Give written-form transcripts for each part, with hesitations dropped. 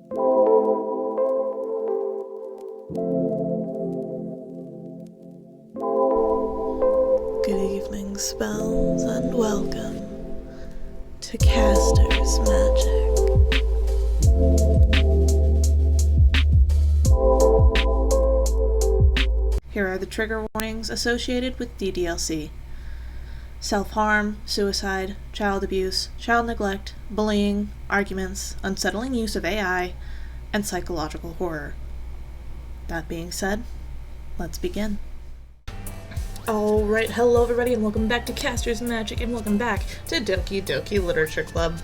Good evening, spells, and welcome to Kaster's Magic. Here are the trigger warnings associated with DDLC. Self-harm, suicide, child abuse, child neglect, bullying, arguments, unsettling use of AI, and psychological horror. That being said, let's begin. Alright, hello everybody and welcome back to Kaster's Magic and welcome back to Doki Doki Literature Club.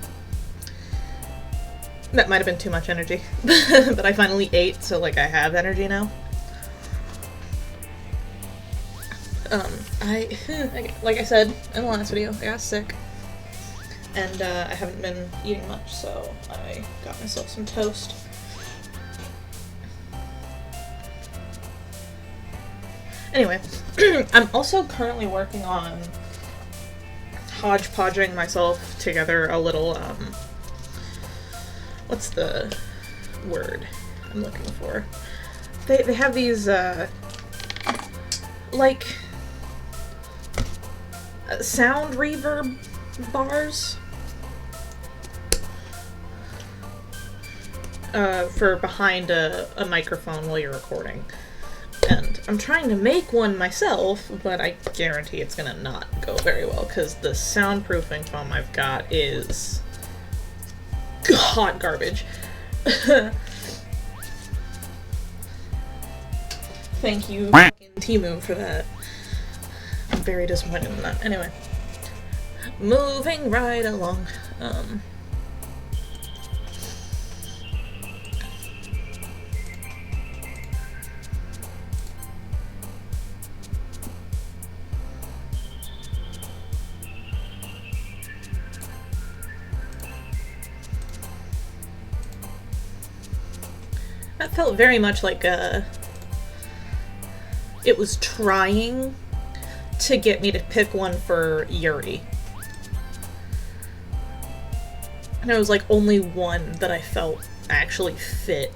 That might have been too much energy, but I finally ate, so I have energy now. Like I said in the last video, I got sick, and I haven't been eating much, so I got myself some toast. Anyway, I'm also currently working on hodgepodging myself together a little, what's the word I'm looking for? They have these, sound reverb bars for behind a microphone while you're recording. And I'm trying to make one myself, but I guarantee it's gonna not go very well because the soundproofing foam I've got is hot garbage. Thank you, fucking Temu, for that. I'm very disappointed in that. Anyway, moving right along. That felt very much like it was trying to get me to pick one for Yuri. And it was only one that I felt actually fit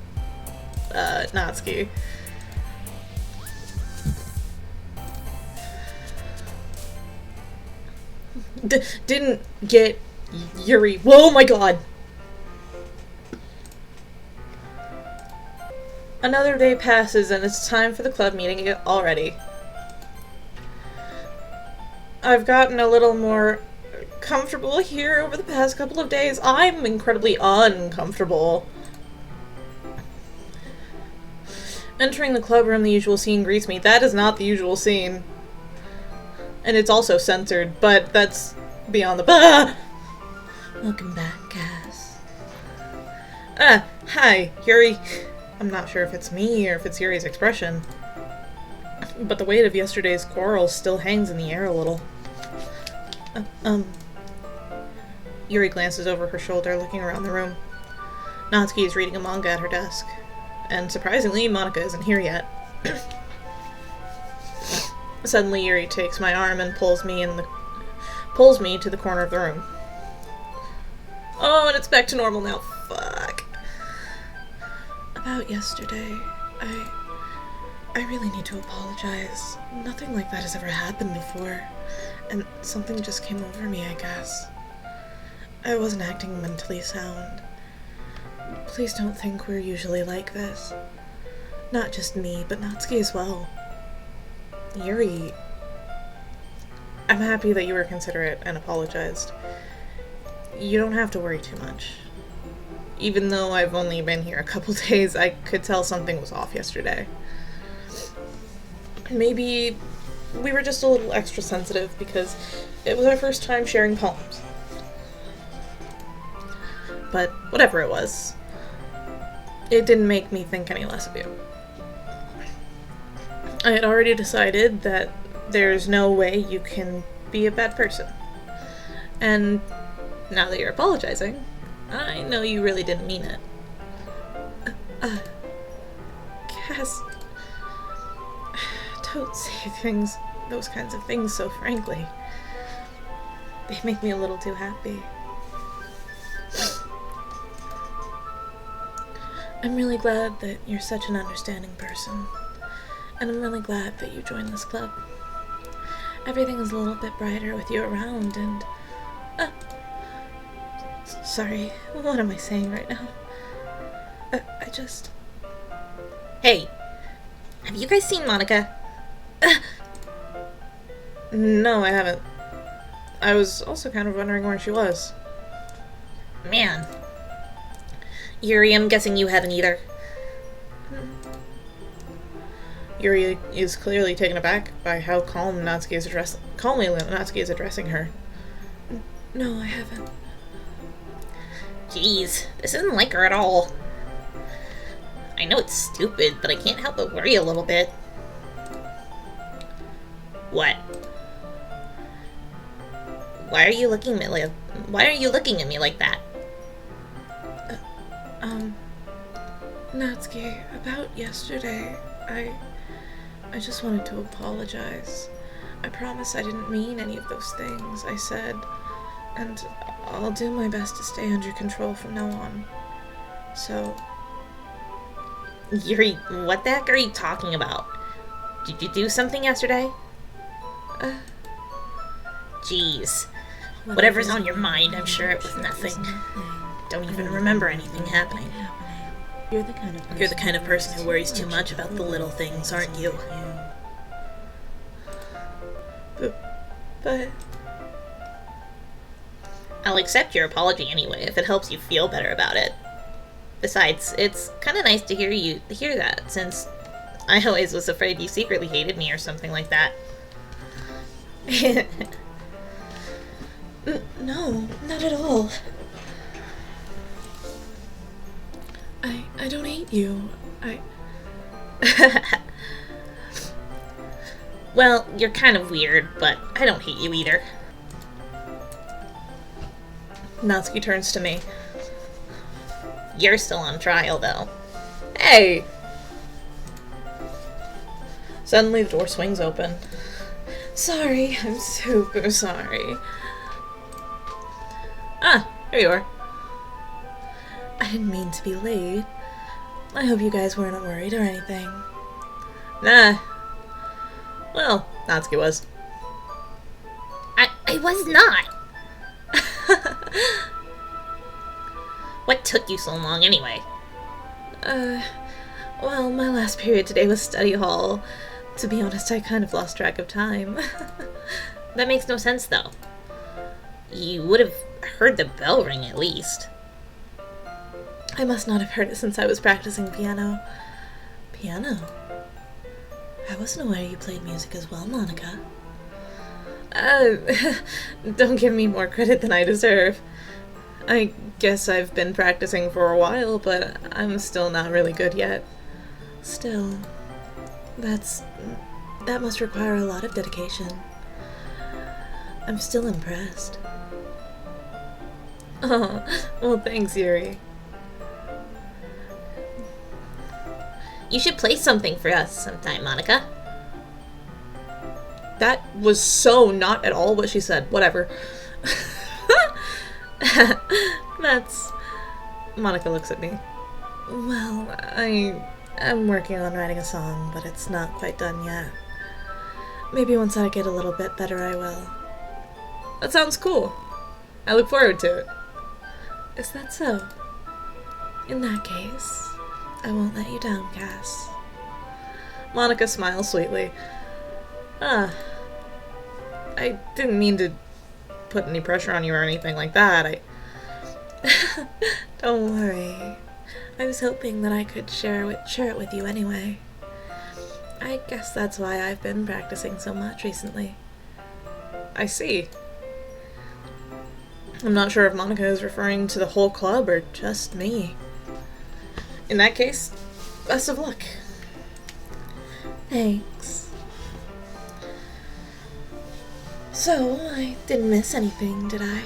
Natsuki. Didn't get Yuri. Whoa, my god! Another day passes and it's time for the club meeting already. I've gotten a little more comfortable here over the past couple of days. I'm incredibly uncomfortable. Entering the club room, the usual scene greets me. That is not the usual scene. And it's also censored, but that's beyond the... Welcome back, Cass. Hi, Yuri. I'm not sure if it's me or if it's Yuri's expression, but the weight of yesterday's quarrel still hangs in the air a little. Yuri glances over her shoulder, looking around the room. Natsuki is reading a manga at her desk, and surprisingly, Monica isn't here yet. Suddenly, Yuri takes my arm and pulls me to the corner of the room. Oh, and it's back to normal now. Fuck. About yesterday, I really need to apologize. Nothing like that has ever happened before, and something just came over me, I guess. I wasn't acting mentally sound. Please don't think we're usually like this. Not just me, but Natsuki as well. Yuri, I'm happy that you were considerate and apologized. You don't have to worry too much. Even though I've only been here a couple days, I could tell something was off yesterday. Maybe we were just a little extra sensitive because it was our first time sharing poems. But whatever it was, it didn't make me think any less of you. I had already decided that there's no way you can be a bad person. And now that you're apologizing, I know you really didn't mean it. Cass, don't say those kinds of things so frankly. They make me a little too happy. I'm really glad that you're such an understanding person. And I'm really glad that you joined this club. Everything is a little bit brighter with you around, and... sorry, what am I saying right now? I just... Hey, have you guys seen Monica? No, I haven't. I was also kind of wondering where she was. Man. Yuri, I'm guessing you haven't either. Yuri is clearly taken aback by how calmly Natsuki is addressing her. No, I haven't. Jeez, this isn't like her at all. I know it's stupid, but I can't help but worry a little bit. What? Why are you looking at me like that? Natsuki, about yesterday, I just wanted to apologize. I promise I didn't mean any of those things I said, and I'll do my best to stay under control from now on. So... Yuri, what the heck are you talking about? Did you do something yesterday? Jeez. Whatever's on your mind, I'm sure it was nothing. Don't even remember anything happening. You're the kind of person who worries too much about the little things, aren't you? But... I'll accept your apology anyway, if it helps you feel better about it. Besides, it's kind of nice to hear that, since I always was afraid you secretly hated me or something like that. No, not at all. I don't hate you. Well, you're kind of weird, but I don't hate you either. Natsuki turns to me. You're still on trial, though. Hey! Suddenly the door swings open. Sorry, I'm super sorry. Ah, here you are. I didn't mean to be late. I hope you guys weren't worried or anything. Nah. Well, Natsuki was. I was not! What took you so long, anyway? Well, my last period today was study hall. To be honest, I kind of lost track of time. That makes no sense, though. You would have heard the bell ring, at least. I must not have heard it since I was practicing piano. Piano? I wasn't aware you played music as well, Monica. Don't give me more credit than I deserve. I guess I've been practicing for a while, but I'm still not really good yet. Still, that must require a lot of dedication. I'm still impressed. Oh, well, thanks, Yuri. You should play something for us sometime, Monica. That was so not at all what she said. Whatever. That's... Monica looks at me. Well, I'm working on writing a song, but it's not quite done yet. Maybe once I get a little bit better, I will. That sounds cool. I look forward to it. Is that so? In that case, I won't let you down, Cass. Monica smiles sweetly. I didn't mean to put any pressure on you or anything like that. Don't worry. I was hoping that I could share it with you anyway. I guess that's why I've been practicing so much recently. I see. I'm not sure if Monica is referring to the whole club or just me. In that case, best of luck. Thanks. So, I didn't miss anything, did I?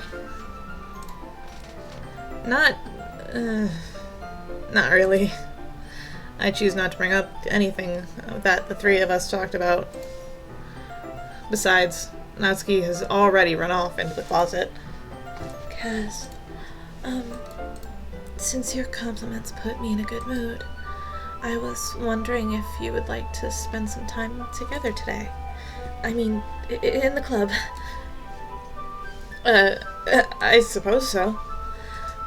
Not really. I choose not to bring up anything that the three of us talked about. Besides, Natsuki has already run off into the closet. Cass, Since your compliments put me in a good mood, I was wondering if you would like to spend some time together today. I mean, in the club. I suppose so.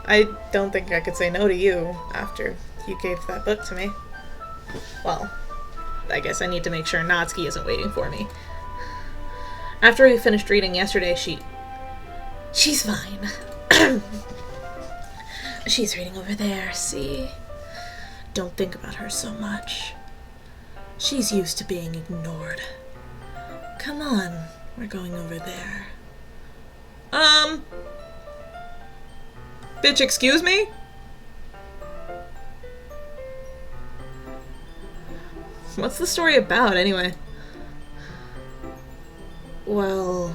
I don't think I could say no to you after you gave that book to me. Well, I guess I need to make sure Natsuki isn't waiting for me. After we finished reading yesterday, She's fine. She's reading over there, see? Don't think about her so much. She's used to being ignored. Come on, we're going over there. Bitch, excuse me? What's the story about, anyway? Well...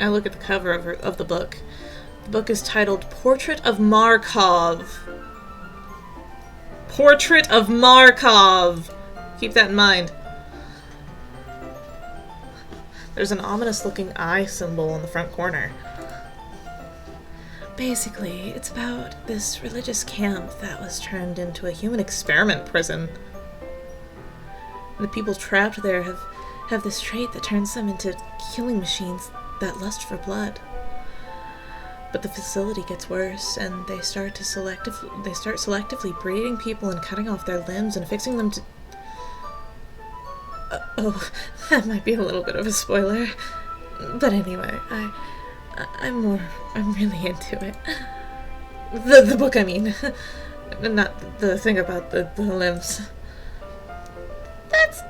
I look at the cover of the book. The book is titled Portrait of Markov. Portrait of Markov! Keep that in mind. There's an ominous-looking eye symbol on the front corner. Basically, it's about this religious camp that was turned into a human Experiment prison. The people trapped there have this trait that turns them into killing machines that lust for blood. But the facility gets worse, and they start selectively breeding people and cutting off their limbs and fixing them to... oh, that might be a little bit of a spoiler. But anyway, I'm really into it. The book, I mean. Not the thing about the limbs. That's,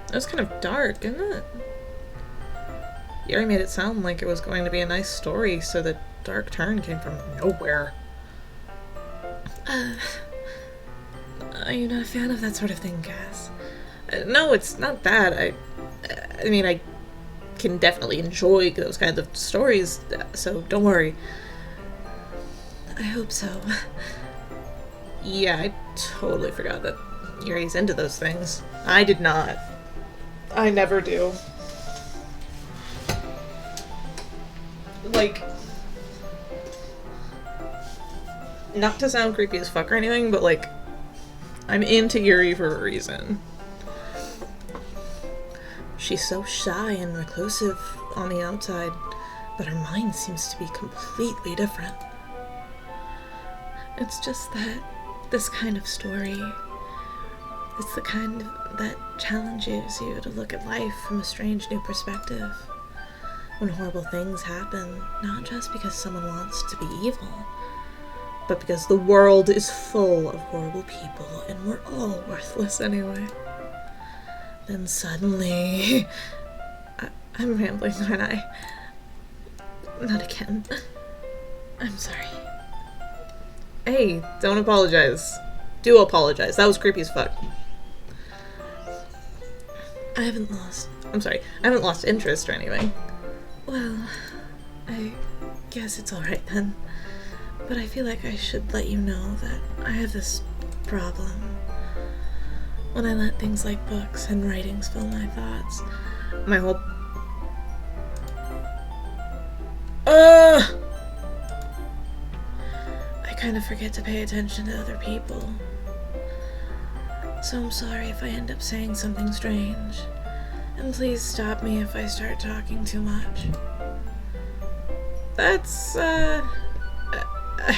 That was kind of dark, isn't it? Yuri made it sound like it was going to be a nice story, so the dark turn came from nowhere. Are you not a fan of that sort of thing, Cass? No, it's not that. I mean, I can definitely enjoy those kinds of stories, so don't worry. I hope so. Yeah, I totally forgot that Yuri's into those things. I did not. I never do. Like, not to sound creepy as fuck or anything, but like, I'm into Yuri for a reason. She's so shy and reclusive on the outside, but her mind seems to be completely different. It's just that this kind of story, it's the kind that challenges you to look at life from a strange new perspective. When horrible things happen, not just because someone wants to be evil, but because the world is full of horrible people and we're all worthless anyway. Then suddenly... I'm rambling, aren't I? Not again. I'm sorry. Hey, don't apologize. Do apologize. That was creepy as fuck. I haven't lost interest or anything. Well, I guess it's alright then. But I feel like I should let you know that I have this problem. When I let things like books and writings fill my thoughts, my whole... I kind of forget to pay attention to other people. So I'm sorry if I end up saying something strange. And please stop me if I start talking too much. That's, I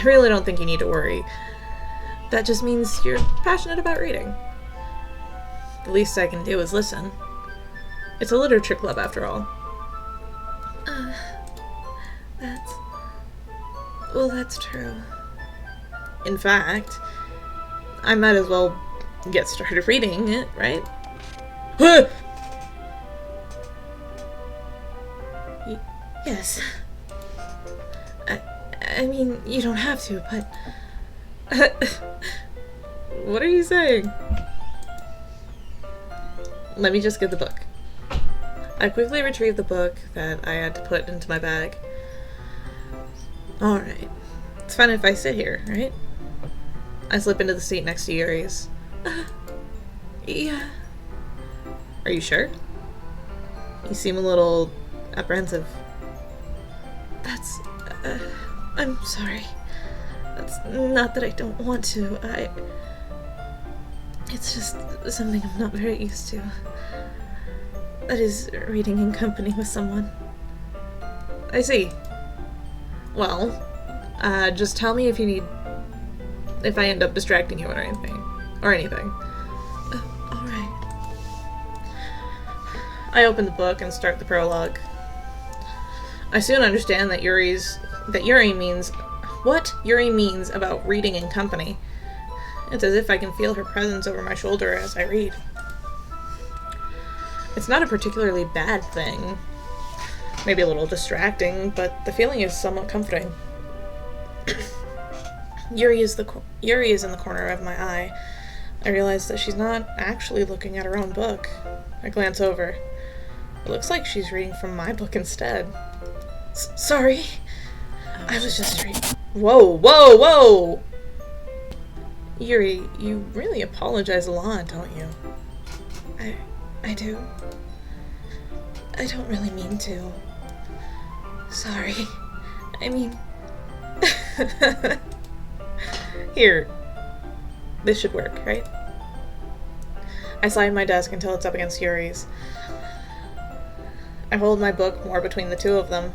really don't think you need to worry. That just means you're passionate about reading. The least I can do is listen. It's a literature club, after all. That's true. In fact, I might as well get started reading it, right? Yes. I mean, you don't have to, but... What are you saying? Let me just get the book. I quickly retrieved the book that I had to put into my bag. Alright. It's fine if I sit here, right? I slip into the seat next to Yuri's. Yeah. Are you sure? You seem a little apprehensive. That's... I'm sorry. It's not that I don't want to. It's just something I'm not very used to. That is, reading in company with someone. I see. Well, just tell me if I end up distracting you or anything. Alright. I open the book and start the prologue. I soon understand that Yuri means about reading in company. It's as if I can feel her presence over my shoulder as I read. It's not a particularly bad thing. Maybe a little distracting, but the feeling is somewhat comforting. Yuri is in the corner of my eye. I realize that she's not actually looking at her own book. I glance over. It looks like she's reading from my book instead. Sorry. I was just reading. Whoa! Yuri, you really apologize a lot, don't you? I do. I don't really mean to. Sorry. I mean... Here. This should work, right? I slide my desk until it's up against Yuri's. I hold my book more between the two of them.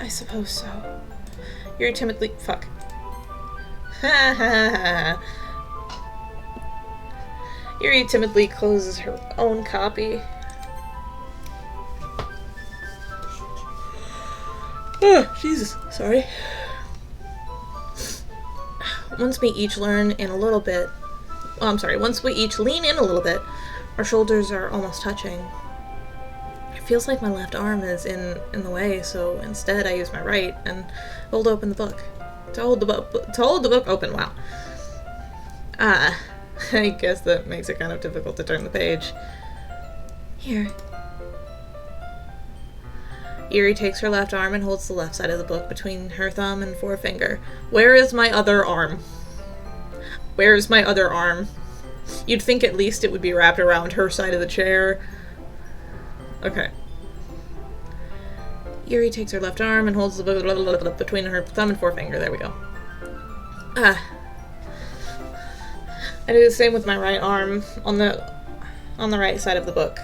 I suppose so. Yuri timidly... Fuck. Ha ha ha. Yuri timidly closes her own copy. Oh, Jesus. Sorry. Once we each lean in a little bit, our shoulders are almost touching. It feels like my left arm is in the way, so instead I use my right and hold the book open. Wow. I guess that makes it kind of difficult to turn the page. Here. Yuri takes her left arm and holds the left side of the book between her thumb and forefinger. Where is my other arm? Where's my other arm? You'd think at least it would be wrapped around her side of the chair. Okay. Yuri takes her left arm and holds the book between her thumb and forefinger. There we go. I do the same with my right arm on the right side of the book.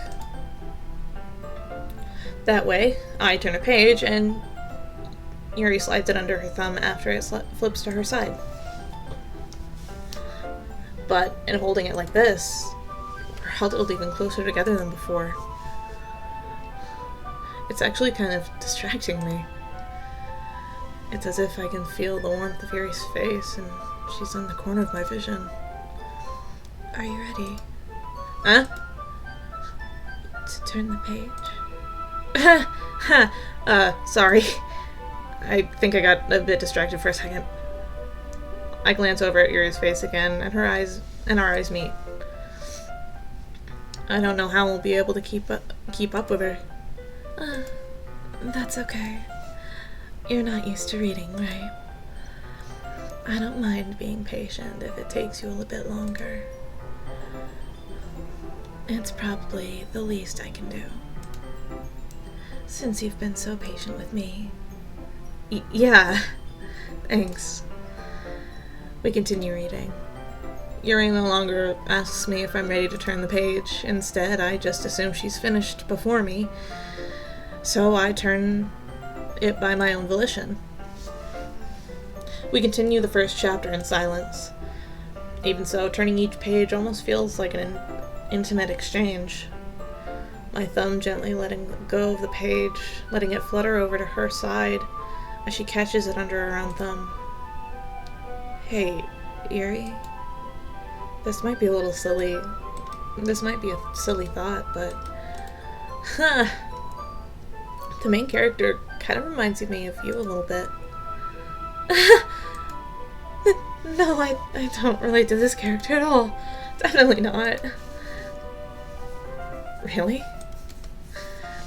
That way, I turn a page and Yuri slides it under her thumb after it flips to her side. But in holding it like this, we're huddled even closer together than before. It's actually kind of distracting me. It's as if I can feel the warmth of Yuri's face and she's in the corner of my vision. Are you ready? Huh? To turn the page? Sorry. I think I got a bit distracted for a second. I glance over at Yuri's face again, and our eyes meet. I don't know how we'll be able to keep up with her. That's okay. You're not used to reading, right? I don't mind being patient if it takes you a little bit longer. It's probably the least I can do. Since you've been so patient with me. Yeah. Thanks. We continue reading. Yuri no longer asks me if I'm ready to turn the page. Instead, I just assume she's finished before me. So I turn it by my own volition. We continue the first chapter in silence. Even so, turning each page almost feels like an intimate exchange. My thumb gently letting go of the page, letting it flutter over to her side as she catches it under her own thumb. Hey, Yuri. This might be a silly thought, but... The main character kind of reminds me of you a little bit. No, I don't relate to this character at all. Definitely not. Really?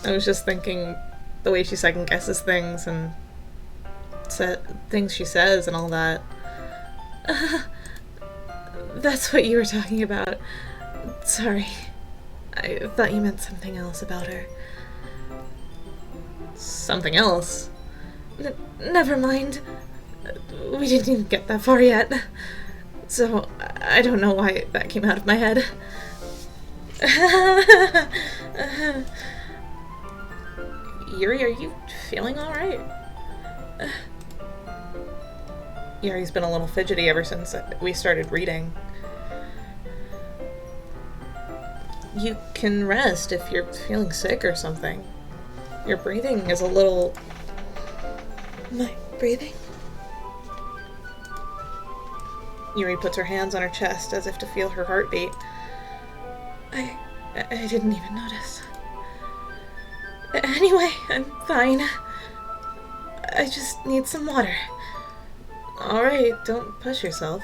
I was just thinking the way she second guesses things and things she says and all that. That's what you were talking about. Sorry. I thought you meant something else about her. Something else? Never mind. We didn't even get that far yet. So, I don't know why that came out of my head. Yuri, are you feeling alright? Yuri's been a little fidgety ever since we started reading. You can rest if you're feeling sick or something. Your breathing is a little... My breathing? Yuri puts her hands on her chest as if to feel her heartbeat. I didn't even notice. Anyway, I'm fine. I just need some water. Alright, don't push yourself.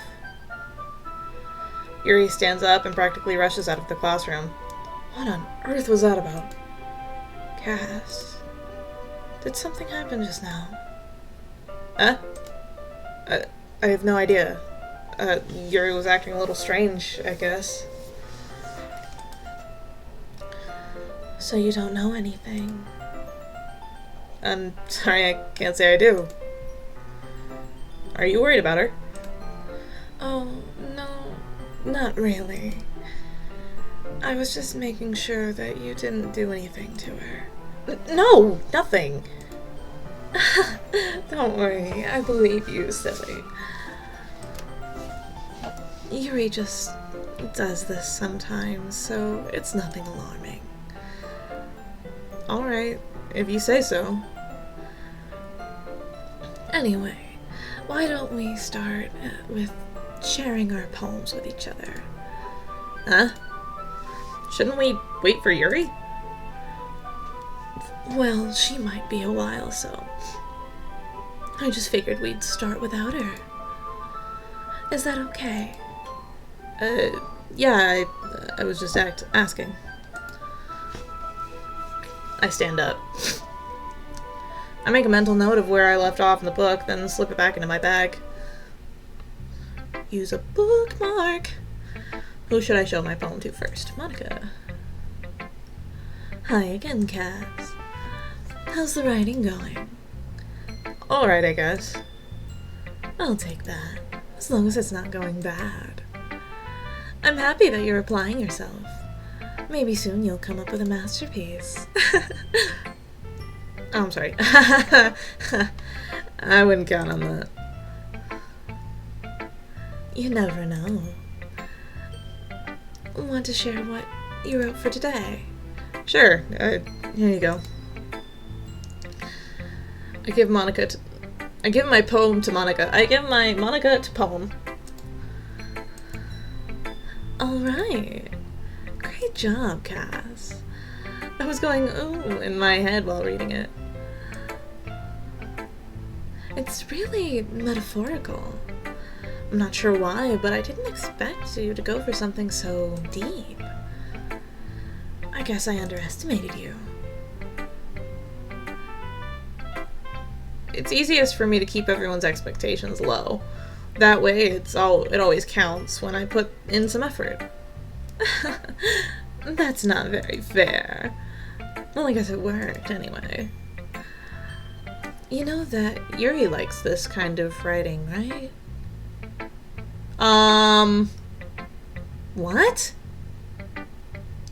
Yuri stands up and practically rushes out of the classroom. What on earth was that about? Cass, did something happen just now? Huh? I have no idea. Yuri was acting a little strange, I guess. So you don't know anything? I'm sorry, I can't say I do. Are you worried about her? Oh, no, not really. I was just making sure that you didn't do anything to her. No, nothing. Don't worry, I believe you, silly. Yuri just does this sometimes, so it's nothing alarming. Alright, if you say so. Anyway, why don't we start with sharing our poems with each other? Huh? Shouldn't we wait for Yuri? Well, she might be a while, so I just figured we'd start without her. Is that okay? Yeah, I was just asking. I stand up. I make a mental note of where I left off in the book, then slip it back into my bag. Use a bookmark. Who should I show my poem to first? Monica. Hi again, Cass. How's the writing going? Alright, I guess. I'll take that, as long as it's not going bad. I'm happy that you're applying yourself. Maybe soon you'll come up with a masterpiece. Oh, I'm sorry. I wouldn't count on that. You never know. Want to share what you wrote for today? Sure. Here you go. I give my poem to Monica. I give my Monica to poem. Alright. Great job, Cass. I was going ooh in my head while reading it. It's really metaphorical. I'm not sure why, but I didn't expect you to go for something so deep. I guess I underestimated you. It's easiest for me to keep everyone's expectations low. That way, it always counts when I put in some effort. That's not very fair. Well, I guess it worked anyway. You know that Yuri likes this kind of writing, right? What?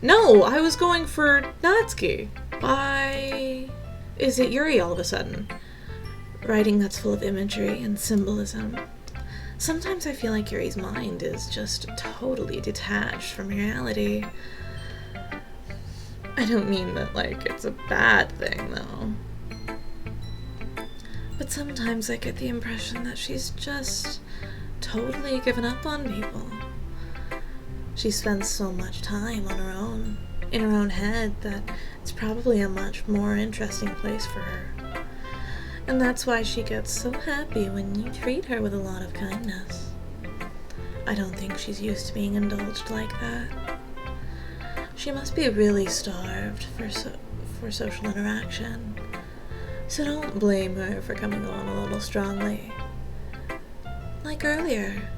No, I was going for Natsuki. Why is it Yuri all of a sudden? Writing that's full of imagery and symbolism. Sometimes I feel like Yuri's mind is just totally detached from reality. I don't mean that, like, it's a bad thing, though. But sometimes I get the impression that she's just totally given up on people. She spends so much time on her own, in her own head, that it's probably a much more interesting place for her. And that's why she gets so happy when you treat her with a lot of kindness. I don't think she's used to being indulged like that. She must be really starved for social interaction. So don't blame her for coming on a little strongly. Like earlier.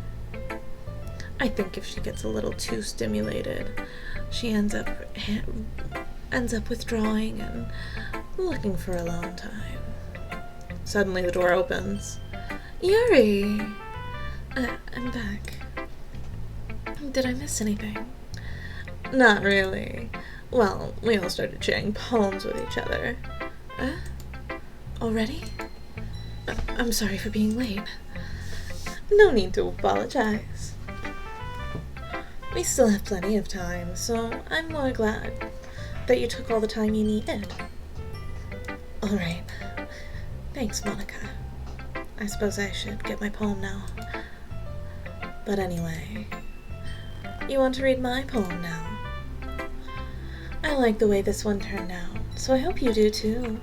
I think if she gets a little too stimulated, she ends up withdrawing and looking for a long time. Suddenly the door opens. Yuri! I'm back. Did I miss anything? Not really. Well, we all started sharing poems with each other. Already? I'm sorry for being late. No need to apologize. We still have plenty of time, so I'm more glad that you took all the time you needed. Alright. Thanks, Monica. I suppose I should get my poem now. But anyway, you want to read my poem now? I like the way this one turned out, so I hope you do too.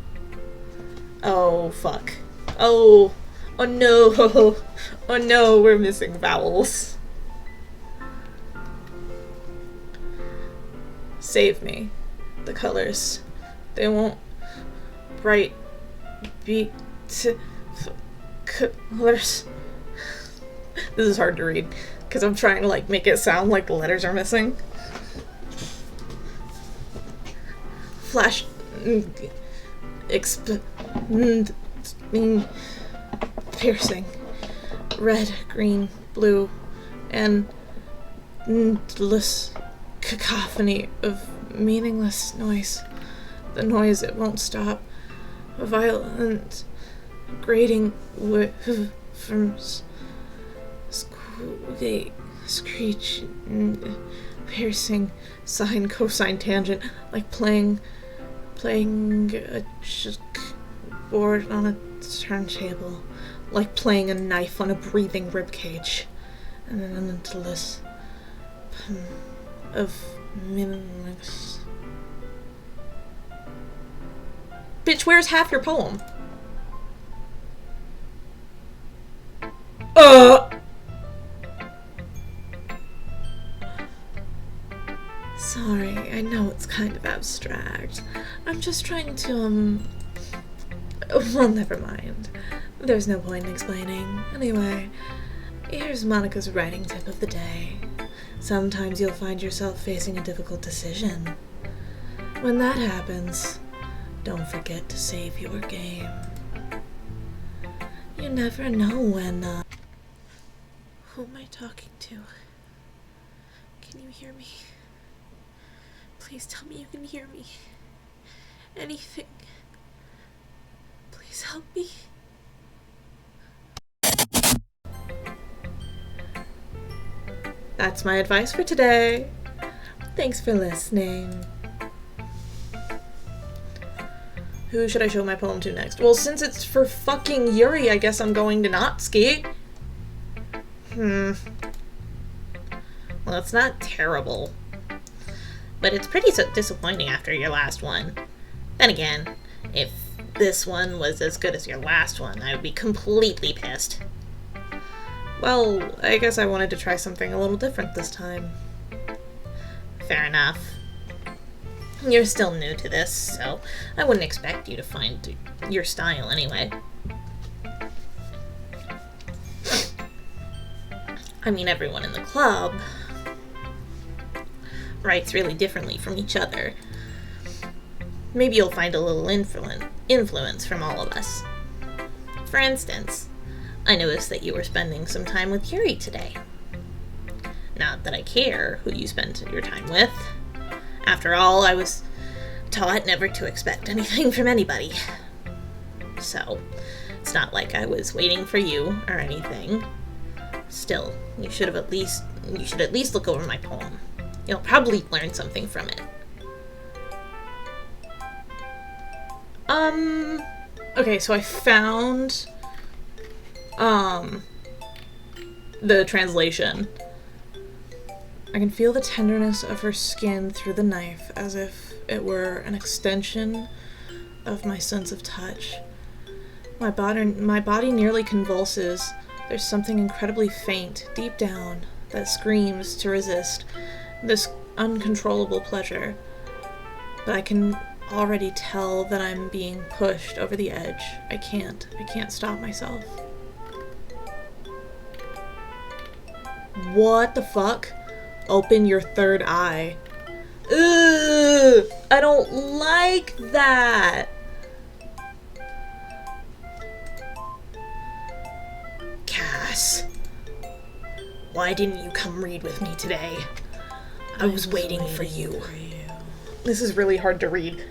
Oh, fuck. Oh no. Oh no, we're missing vowels. Save me. The colors. They won't bright be colors. This is hard to read because I'm trying to like make it sound like the letters are missing. Flash piercing red, green, blue, and endless cacophony of meaningless noise. The noise it won't stop. A violent grating from screech, piercing, sine, cosine, tangent, like playing a board on a turntable, like playing a knife on a breathing ribcage, and an endless of meaningless. Bitch, where's half your poem? Sorry, I know it's kind of abstract. I'm just trying to, well, never mind. There's no point in explaining. Anyway, here's Monica's writing tip of the day. Sometimes you'll find yourself facing a difficult decision. When that happens, don't forget to save your game. You never know when, Who am I talking to? Can you hear me? Please tell me you can hear me. Anything. Please help me. That's my advice for today. Thanks for listening. Who should I show my poem to next? Well, since it's for fucking Yuri, I guess I'm going to Natsuki. Well, it's not terrible. But it's pretty disappointing after your last one. Then again, if this one was as good as your last one, I would be completely pissed. Well, I guess I wanted to try something a little different this time. Fair enough. You're still new to this, so I wouldn't expect you to find your style anyway. I mean, everyone in the club writes really differently from each other. Maybe you'll find a little influence from all of us. For instance, I noticed that you were spending some time with Yuri today. Not that I care who you spend your time with. After all, I was taught never to expect anything from anybody. So, it's not like I was waiting for you or anything. Still, you should at least look over my poem. You'll probably learn something from it. Okay, so I found the translation. I can feel the tenderness of her skin through the knife, as if it were an extension of my sense of touch. My body nearly convulses. There's something incredibly faint, deep down, that screams to resist this uncontrollable pleasure. But I can already tell that I'm being pushed over the edge. I can't stop myself. What the fuck? Open your third eye. Ugh! I don't like that! Cass, why didn't you come read with me today? I was waiting for you. This is really hard to read.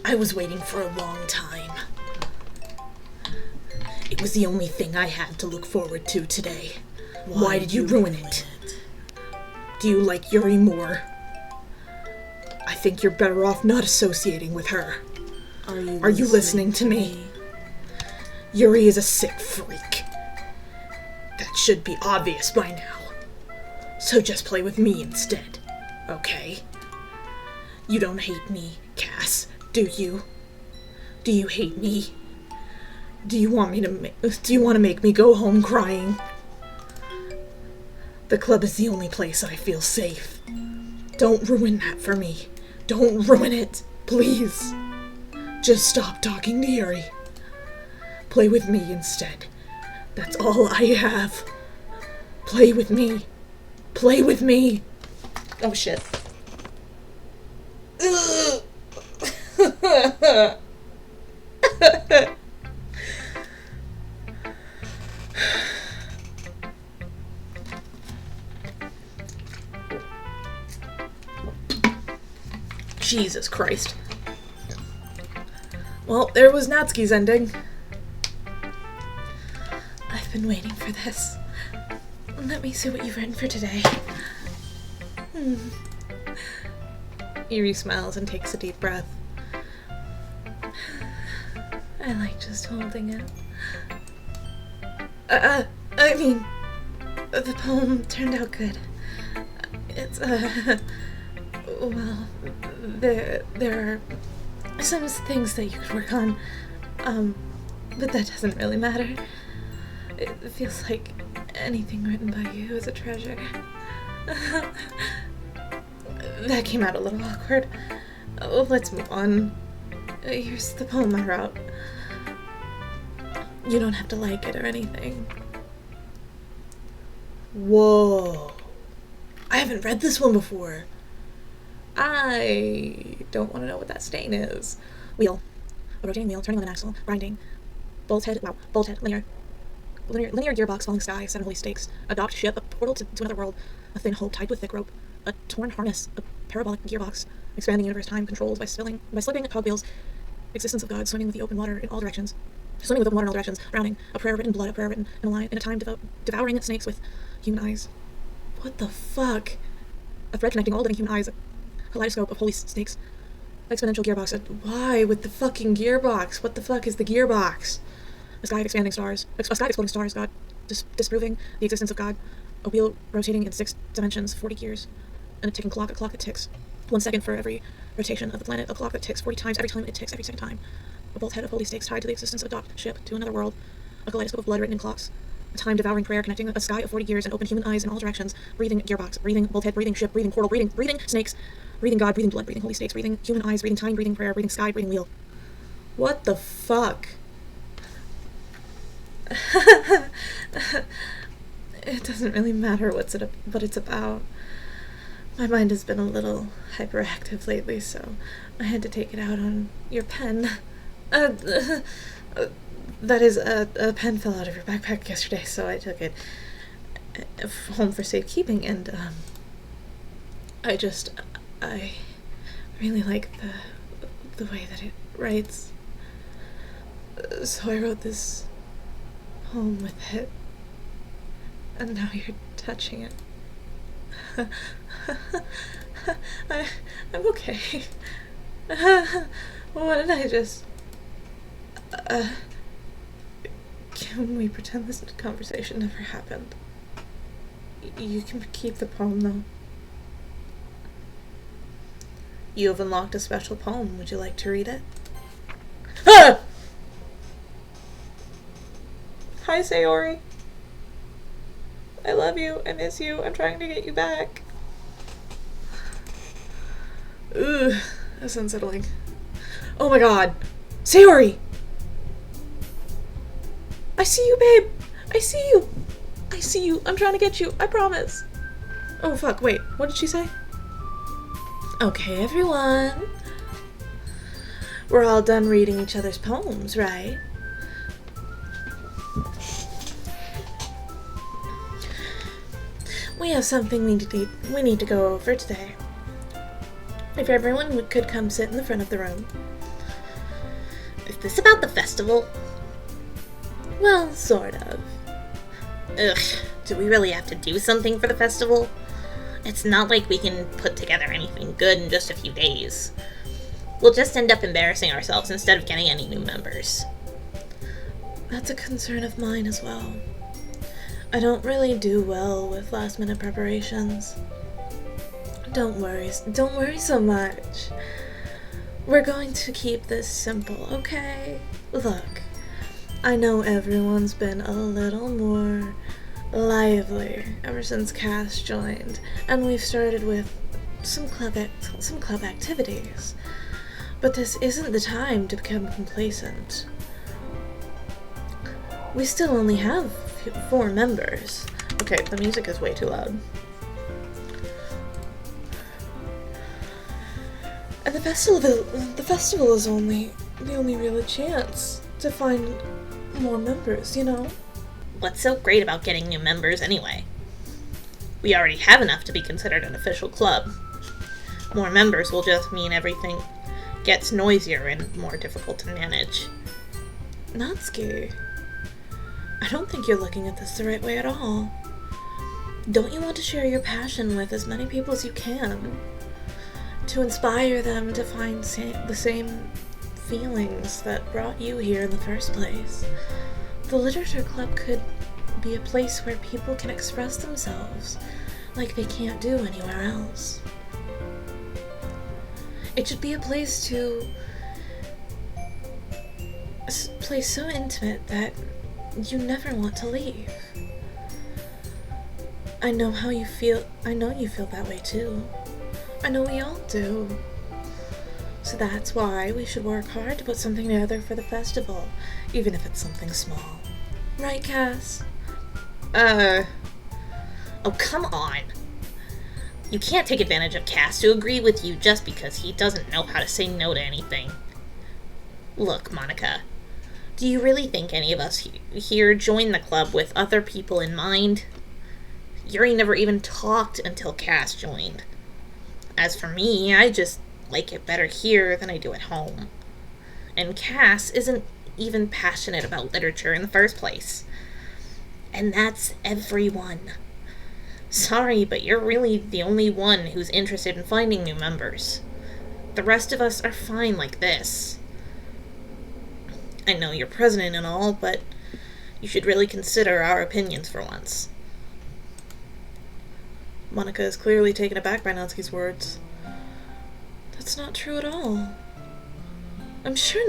I was waiting for a long time. It was the only thing I had to look forward to today. Why did you ruin it? Do you like Yuri more? I think you're better off not associating with her. Are you listening to me? Yuri is a sick freak. That should be obvious by now. So just play with me instead, okay? You don't hate me, Cass, do you? Do you hate me? Do you want to make me go home crying? The club is the only place I feel safe. Don't ruin that for me. Don't ruin it, please. Just stop talking to Yuri. Play with me instead. That's all I have. Play with me. Play with me. Oh shit. Jesus Christ. Well, there was Natsuki's ending. I've been waiting for this. Let me see what you've written for today. Yuri smiles and takes a deep breath. I like just holding it. I mean, the poem turned out good. It's, well, there are some things that you could work on, but that doesn't really matter. It feels like anything written by you is a treasure. That came out a little awkward. Let's move on. Here's the poem I wrote. You don't have to like it or anything. Whoa. I haven't read this one before. I don't want to know what that stain is. Wheel. A rotating wheel, turning on an axle, grinding. Bull's head, linear gearbox, falling sky, 7 holy stakes. A docked ship, a portal to another world. A thin hull tied with thick rope. A torn harness, a parabolic gearbox. Expanding universe time, controls by slipping cogwheels. Existence of God, swimming with the open water in all directions. Drowning. A prayer written blood, a prayer written in a line, in a time devouring snakes with human eyes. What the fuck? A thread connecting all living human eyes. A kaleidoscope of holy stakes. Exponential gearbox. Why with the fucking gearbox? What the fuck is the gearbox? A sky of expanding stars. A sky of exploding stars. God disproving the existence of God. A wheel rotating in 6 dimensions, 40 gears. And a ticking clock. A clock that ticks 1 second for every rotation of the planet. A clock that ticks 40 times every time it ticks every second time. A bolt's head of holy stakes tied to the existence of a docked ship to another world. A kaleidoscope of blood written in clocks. A time-devouring prayer connecting a sky of 40 gears and open human eyes in all directions. Breathing gearbox. Breathing bolt head. Breathing ship. Breathing portal. Breathing snakes. Breathing God. Breathing blood. Breathing holy stakes. Breathing human eyes. Breathing time. Breathing prayer. Breathing sky. Breathing wheel. What the fuck? It doesn't really matter what it's about. My mind has been a little hyperactive lately, so I had to take it out on your pen. That is, a pen fell out of your backpack yesterday, so I took it home for safekeeping, and, I really like the way that it writes. So I wrote this poem with it, and now you're touching it. I'm okay. What did I just... can we pretend this conversation never happened? You can keep the poem, though. You have unlocked a special poem. Would you like to read it? Ah! Hi, Sayori. I love you. I miss you. I'm trying to get you back. Ugh, that's unsettling. Oh my god. Sayori! I see you, babe. I see you. I see you. I'm trying to get you. I promise. Oh, fuck. Wait. What did she say? Okay, everyone. We're all done reading each other's poems, right? we have something we need to go over today. If everyone could come sit in the front of the room. Is this about the festival? Well, sort of. Ugh, do we really have to do something for the festival? It's not like we can put together anything good in just a few days. We'll just end up embarrassing ourselves instead of getting any new members. That's a concern of mine as well. I don't really do well with last-minute preparations. Don't worry so much. We're going to keep this simple, okay? Look, I know everyone's been a little more lively ever since Cass joined, and we've started with some club activities. But this isn't the time to become complacent. We still only have 4 members. Okay, the music is way too loud. And the festival is the only real chance to find more members, you know? What's so great about getting new members anyway? We already have enough to be considered an official club. More members will just mean everything gets noisier and more difficult to manage. Natsuki, I don't think you're looking at this the right way at all. Don't you want to share your passion with as many people as you can? To inspire them to find the same feelings that brought you here in the first place. The literature club could be a place where people can express themselves like they can't do anywhere else. It should be a place so intimate that you never want to leave. I know you feel that way too. I know we all do. So that's why we should work hard to put something together for the festival, even if it's something small. Right, Cass? Oh, come on. You can't take advantage of Cass to agree with you just because he doesn't know how to say no to anything. Look, Monica, do you really think any of us here joined the club with other people in mind? Yuri never even talked until Cass joined. As for me, I just like it better here than I do at home. And Cass isn't even passionate about literature in the first place. And that's everyone. Sorry, but you're really the only one who's interested in finding new members. The rest of us are fine like this. I know you're president and all, but you should really consider our opinions for once. Monica is clearly taken aback by Natsuki's words. That's not true at all. I'm sure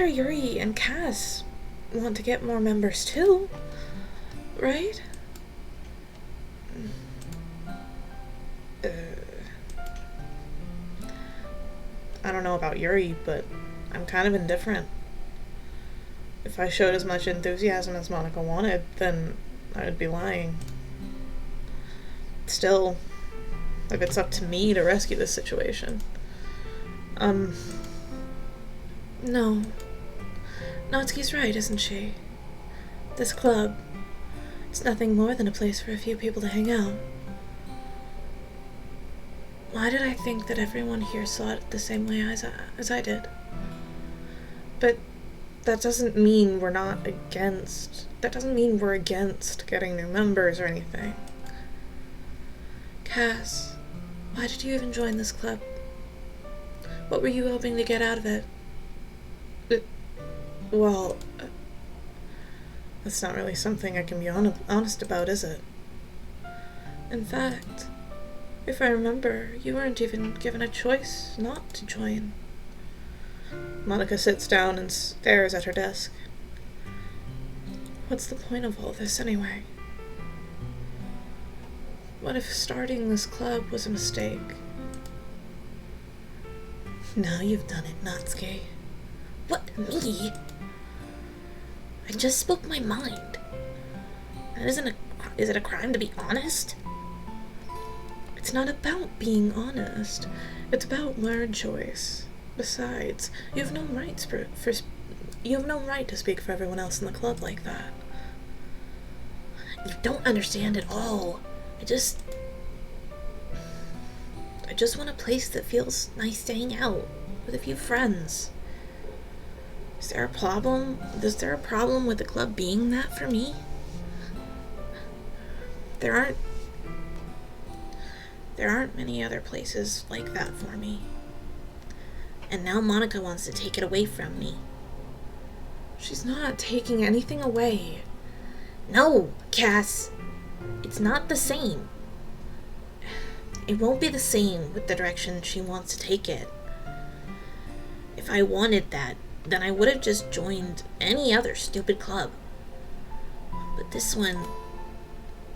Yuri and Cass want to get more members too, right? I don't know about Yuri, but I'm kind of indifferent. If I showed as much enthusiasm as Monica wanted, then I'd be lying. Still, if it's up to me to rescue this situation. No. Natsuki's right, isn't she? This club, it's nothing more than a place for a few people to hang out. Why did I think that everyone here saw it the same way as I did? But that doesn't mean we're against getting new members or anything. Cass, why did you even join this club? What were you hoping to get out of it? That's not really something I can be honest about, is it? In fact, if I remember, you weren't even given a choice not to join. Monica sits down and stares at her desk. What's the point of all this, anyway? What if starting this club was a mistake? Now you've done it, Natsuki. What, me? I just spoke my mind. Is it a crime to be honest? It's not about being honest. It's about learned choice. Besides, you have no right to speak for everyone else in the club like that. You don't understand at all. I just want a place that feels nice staying out with a few friends. Is there a problem? Is there a problem with the club being that for me? There aren't many other places like that for me. And now Monica wants to take it away from me. She's not taking anything away. No, Cass. It's not the same. It won't be the same with the direction she wants to take it. If I wanted that, then I would have just joined any other stupid club. But this one,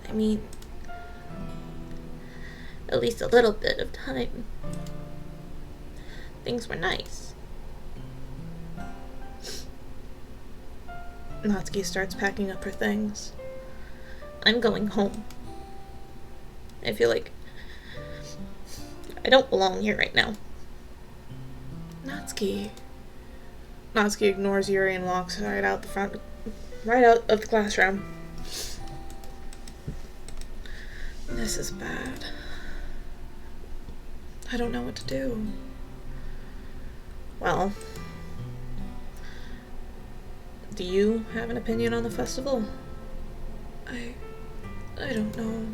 I mean, at least a little bit of time. Things were nice. Natsuki starts packing up her things. I'm going home. I feel like I don't belong here right now. Natsuki. Natsuki ignores Yuri and walks right out of the classroom. This is bad. I don't know what to do. Well, do you have an opinion on the festival? I don't know.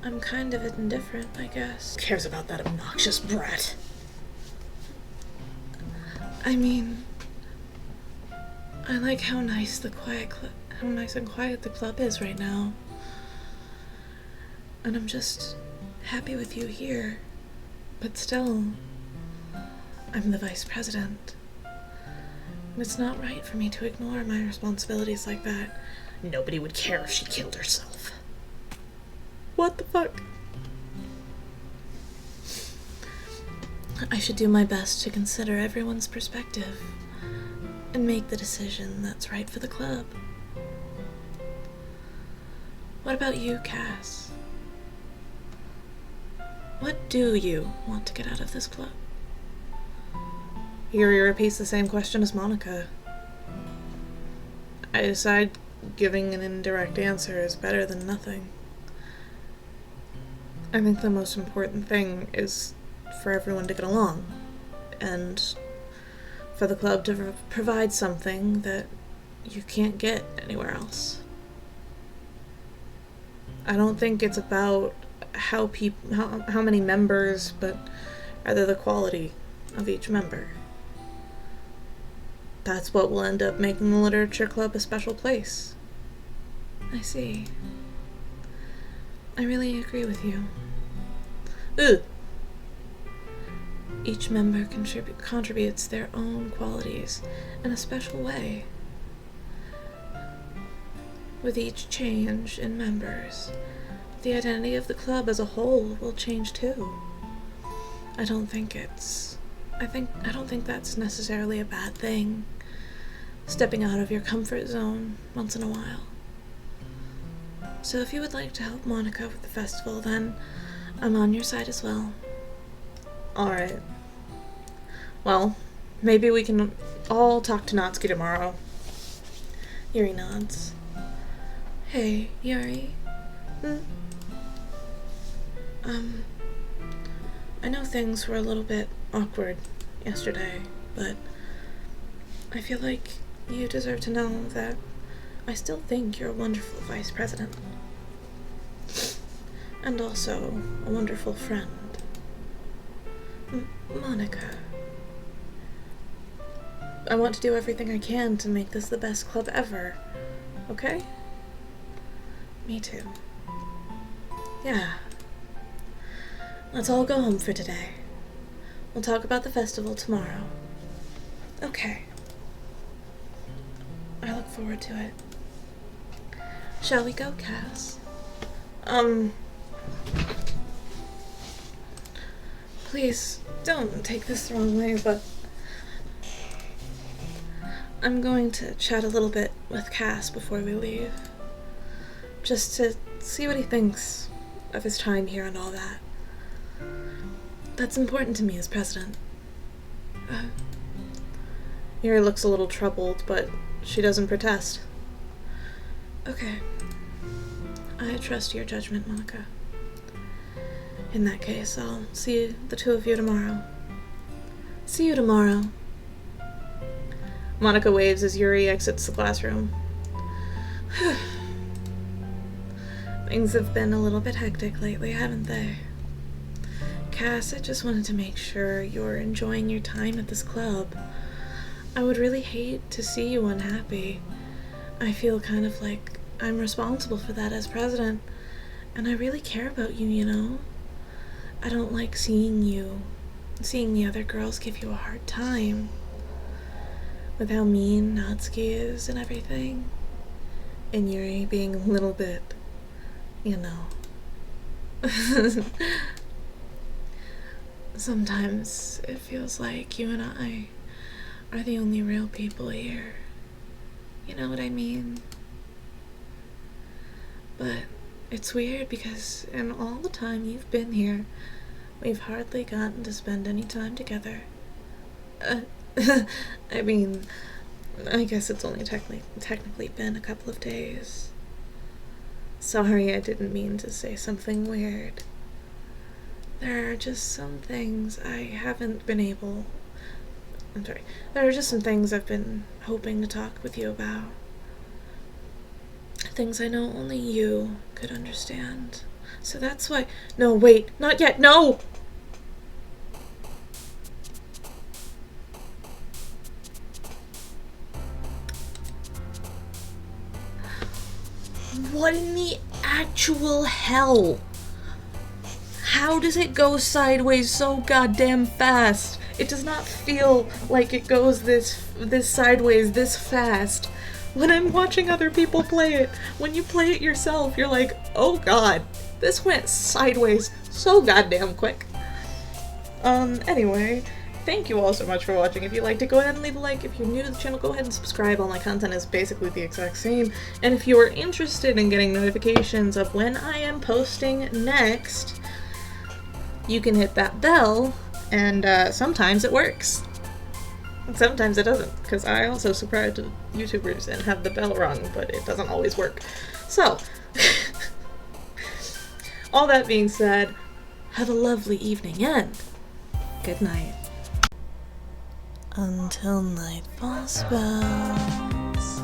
I'm kind of indifferent, I guess. Who cares about that obnoxious brat? I mean, I like how nice and quiet the club is right now. And I'm just happy with you here. But still, I'm the vice president. And it's not right for me to ignore my responsibilities like that. Nobody would care if she killed herself. What the fuck? I should do my best to consider everyone's perspective and make the decision that's right for the club. What about you, Cass? What do you want to get out of this club? Yuri repeats the same question as Monica. I decide giving an indirect answer is better than nothing. I think the most important thing is for everyone to get along, and for the club to provide something that you can't get anywhere else. I don't think it's about how many members, but rather the quality of each member. That's what will end up making the literature club a special place. I see. I really agree with you. Ugh. Each member contributes their own qualities in a special way. With each change in members, the identity of the club as a whole will change too. I don't think that's necessarily a bad thing. Stepping out of your comfort zone once in a while. So if you would like to help Monica with the festival, then I'm on your side as well. Alright. Well, maybe we can all talk to Natsuki tomorrow. Yuri nods. Hey, Yuri. I know things were a little bit awkward yesterday, but I feel like you deserve to know that I still think you're a wonderful vice president. And also a wonderful friend. Monica. I want to do everything I can to make this the best club ever. Okay? Me too. Yeah. Let's all go home for today. We'll talk about the festival tomorrow. Okay. I look forward to it. Shall we go, Cass? Please, don't take this the wrong way, but I'm going to chat a little bit with Cass before we leave. Just to see what he thinks of his time here and all that. That's important to me as president. Yuri looks a little troubled, but she doesn't protest. Okay. I trust your judgment, Monica. In that case, I'll see the two of you tomorrow. See you tomorrow. Monica waves as Yuri exits the classroom. Things have been a little bit hectic lately, haven't they? Cass, I just wanted to make sure you're enjoying your time at this club. I would really hate to see you unhappy. I feel kind of like I'm responsible for that as president, and I really care about you, you know? I don't like seeing the other girls give you a hard time. With how mean Natsuki is and everything. And Yuri being a little bit, you know. Sometimes it feels like you and I are the only real people here. You know what I mean? But it's weird because in all the time you've been here, we've hardly gotten to spend any time together. I mean, I guess it's only technically been a couple of days. Sorry, I didn't mean to say something weird. There are just some things I haven't been able... I'm sorry. There are just some things I've been hoping to talk with you about. Things I know only you could understand. So that's why... No, wait. Not yet. No! What in the actual hell? How does it go sideways so goddamn fast? It does not feel like it goes this sideways this fast when I'm watching other people play it. When you play it yourself, you're like, oh god, this went sideways so goddamn quick. Anyway, thank you all so much for watching. If you liked it, go ahead and leave a like. If you're new to the channel, go ahead and subscribe. All my content is basically the exact same. And if you are interested in getting notifications of when I am posting next, you can hit that bell, and sometimes it works. Sometimes it doesn't, because I also subscribe to YouTubers and have the bell rung, but it doesn't always work. So, all that being said, have a lovely evening and good night. Until night falls spells.